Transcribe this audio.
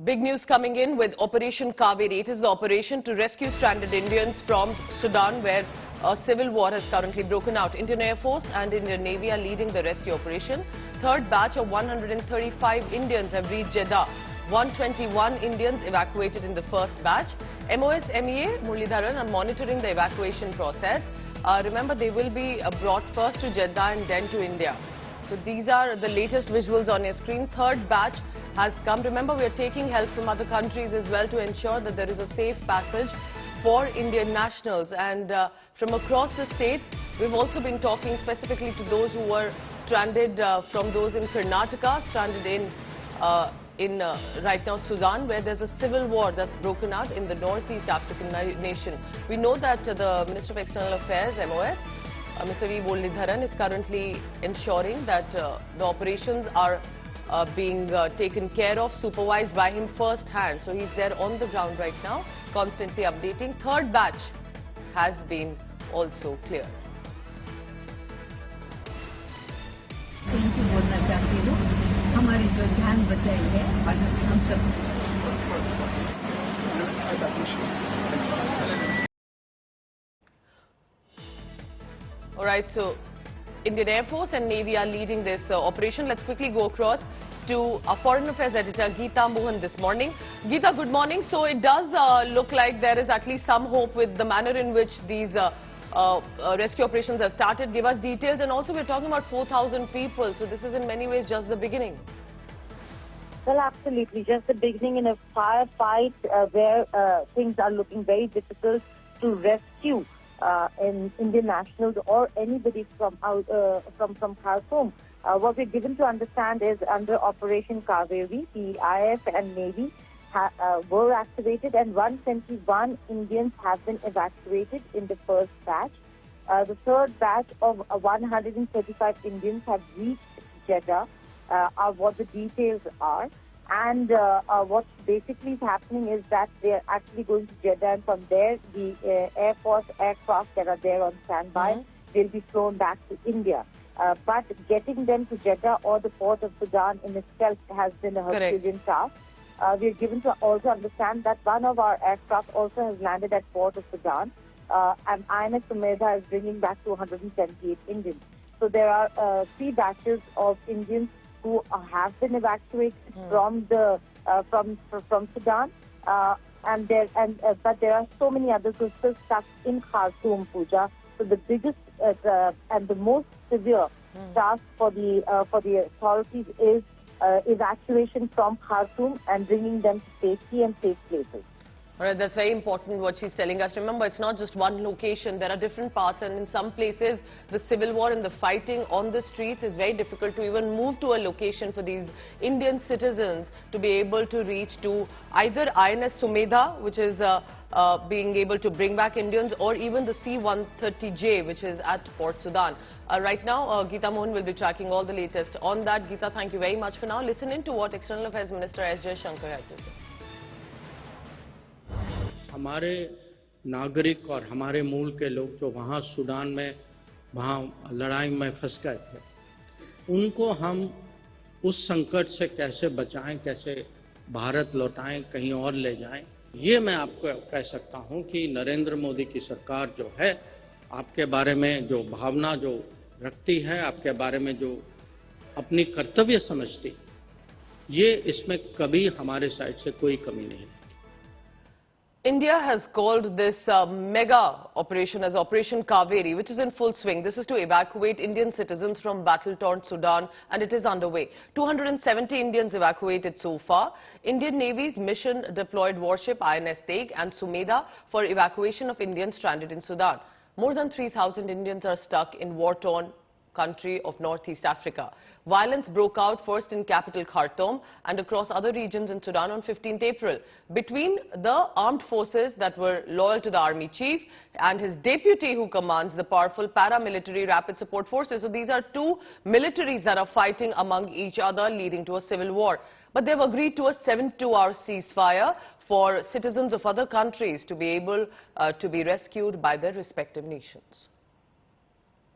Big news coming in with Operation Kaveri. It is the operation to rescue stranded Indians from Sudan, where a civil war has currently broken out. Indian Air Force and Indian Navy are leading the rescue operation. Third batch of 135 Indians have reached Jeddah. 121 Indians evacuated in the first batch. MOS MEA Muralidharan are monitoring the evacuation process. Remember, they will be brought first to Jeddah and then to India. So these are the latest visuals on your screen. Third batch has come. Remember, we are taking help from other countries as well to ensure that there is a safe passage for Indian nationals. And from across the states, we've also been talking specifically to those who were stranded, from those in Karnataka, stranded in right now Sudan, where there's a civil war that's broken out in the Northeast African nation. We know that the Minister of External Affairs, MOS, Mr. V. Muralidharan, is currently ensuring that the operations are being taken care of, supervised by him first hand. So he's there on the ground right now, constantly updating. Third batch has been also cleared. Thank you बोलना चाहती हूँ, हमारी जो जान बचाई है हम सब। All right, so Indian Air Force and Navy are leading this operation. Let's quickly go across to our Foreign Affairs Editor Geeta Mohan this morning. Geeta, good morning. So it does look like there is at least some hope with the manner in which these rescue operations have started. Give us details. And also we're talking about 4,000 people. So this is in many ways just the beginning. Well, absolutely. Just the beginning in a firefight where things are looking very difficult to rescue in Indian nationals or anybody from Khartoum. What we're given to understand is under Operation Kaveri, the IAF and Navy were activated and 121 Indians have been evacuated in the first batch. The third batch of 135 Indians have reached Jeddah, what the details are. And what basically is happening is that they are actually going to Jeddah, and from there the Air Force aircraft that are there on standby will be flown back to India. But getting them to Jeddah or the port of Sudan in itself has been a Herculean task. We are given to also understand that one of our aircraft also has landed at port of Sudan, and INS Sumedha is bringing back 278 Indians. So there are 3 batches of Indians who have been evacuated from Sudan, but there are so many others who are still stuck in Khartoum, Pooja. So the biggest and the most severe task for the authorities is evacuation from Khartoum and bringing them to safety and safe places. All right, that's very important what she's telling us. Remember, it's not just one location. There are different parts, and in some places, the civil war and the fighting on the streets is very difficult to even move to a location for these Indian citizens to be able to reach to either INS Sumedha, which is being able to bring back Indians, or even the C-130J, which is at Port Sudan. Right now, Geeta Mohan will be tracking all the latest on that. Geeta, thank you very much for now. Listen in to what External Affairs Minister S. Jaishankar had to say. हमारे नागरिक और हमारे मूल के लोग जो वहाँ Sudan में वहाँ लड़ाई में फंस गए थे, उनको हम उस संकट से कैसे बचाएं, कैसे भारत लौटाएं, कहीं और ले जाएं, ये मैं आपको कह सकता हूं कि नरेंद्र मोदी की सरकार जो है, आपके बारे में जो भावना जो रखती है, आपके बारे में जो अपनी कर्तव्य समझती, ये इसमें कभी हमारे साइड से कोई कमी नहीं है. India has called this mega operation as Operation Kaveri, which is in full swing. This is to evacuate Indian citizens from battle-torn Sudan, and it is underway. 270 Indians evacuated so far. Indian Navy's mission-deployed warship INS Sumedha for evacuation of Indians stranded in Sudan. More than 3,000 Indians are stuck in war-torn country of Northeast Africa. Violence broke out first in capital Khartoum and across other regions in Sudan on 15th April between the armed forces that were loyal to the army chief and his deputy who commands the powerful paramilitary rapid support forces. So these are 2 militaries that are fighting among each other, leading to a civil war. But they've agreed to a 72-hour ceasefire for citizens of other countries to be able to be rescued by their respective nations.